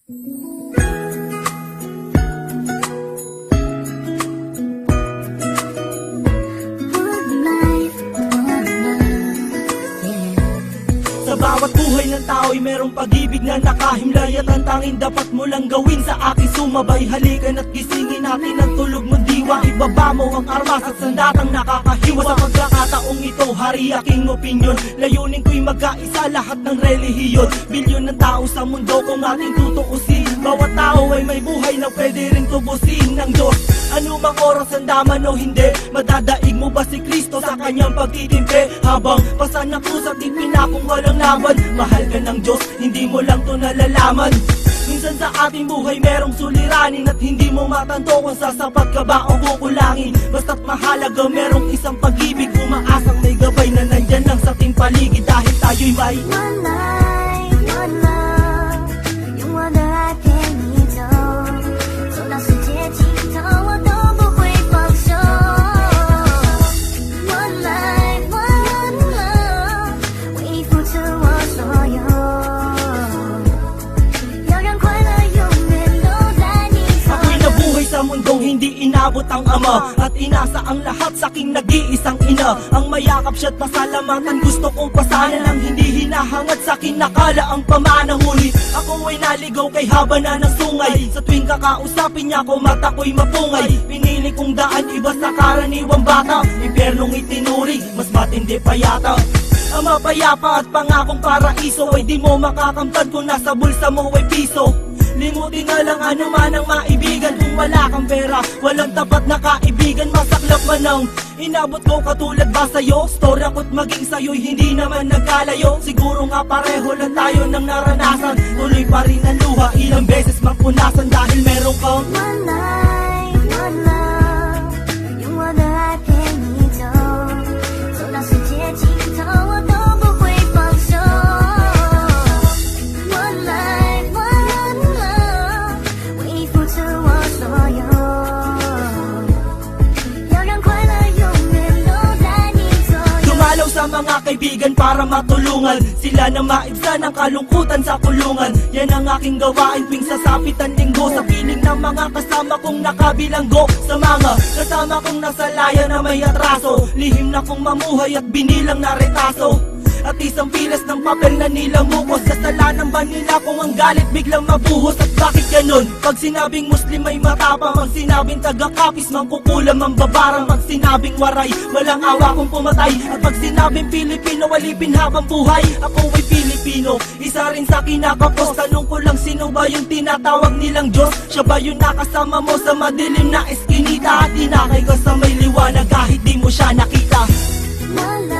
Sa bawat buhay ng tao'y merong pag-ibig na nakahimlay, at ang tanging dapat mo lang gawin sa aking sumabay. Halikan at gisingin natin ang tulog mong diwa. Ibaba mo ang armas at sandatang nakakahiwa. Sa pagkakataong ito, hari aking opinyon. Layunin ko'y magkaisa lahat ng relihiyon. Bilyon ng tao sa mundo kung ating tutuusin. Bawat tao ay may buhay na pwede rin tubusin ng Diyos. Ano mang oras ang daman o hindi, madadaig mo ba si Kristo sa kanyang pagtitimpe? Habang pasan na pusa at ipinakong walang laban, mahal ka ng Diyos, hindi mo lang to nalalaman. Minsan sa ating buhay merong suliranin, at hindi mo matanto kung sasapat ka ba o kukulangin. Basta't mahalaga merong isang pag-ibig, umaasang may gabay na nandyan lang sa ating paligid. Dahil tayo'y may one life, one love， 用我的爱陪你走，走到世界尽头我都不会放手。One life, one love， 为你付出我所有，要让快乐永远都在你左右。 Ako'y nabuhay sa mundong hindi inabot ang ama, at inasa ang lahat sa aking nag-iisang ina. Ang mayakap siya't pasalamatan, gusto kong pasanan ang hindi hinahangad sa akin nakala ang pamana. Ngunit ako ay naligaw kay haba na ng sungay. Sa tuwing kakausapin niya ko, mata ko'y mapungay. Pinili kong daan iba sa karaniwang bata, impyernong itinuring, mas matindi pa yata. Ang mapayapa at pangakong paraiso ay di mo makakamtan kung nasa bulsa mo ay piso. Limutin na lang ano man ang maibigan, kung wala kang pera, walang tapat na kaibigan. Masaklap man ang inabot ko katulad ba sa'yo? Storya ko't maging sa'yo'y hindi naman nagkalayo. Siguro nga pareho lang tayo ng naranasan, tuloy pa rin ang luha, ilang beses mapunasan. Dahil meron kang One life, one love， 用我的爱陪你走，走到世界尽头我都不会放手。One life, one love， 为你付出我所有，要让快乐永远都在你左右。 dumalaw sa mga kaibigan para matulungan sila na maibsan ang kalungkutan sa kulungan. Yan ang aking gawain tuwing sasapit ang linggo, sa piling ng mga kasama kong nakabilanggo. Sa mga kasama kong nasa laya na may atraso, lihim na kong mamuhay at binilang na retaso. At isang pilas ng papel na nilamukos, kasalanan ba nila kung ang galit biglang mabuhos? At bakit ganun? Pag sinabing Muslim ay matapang, pag sinabing taga-kapis mangkukulam ang babarang, pag sinabing waray walang awa kung pumatay, at pag sinabing Pilipino walipin habang buhay. Ako ay Pilipino, isa rin sa kinakapos. Tanong ko lang, sino ba yung tinatawag nilang Diyos? Siya ba yung nakasama mo sa madilim na eskinita, at inakay ka sa may liwanag kahit di mo siya nakita? One life.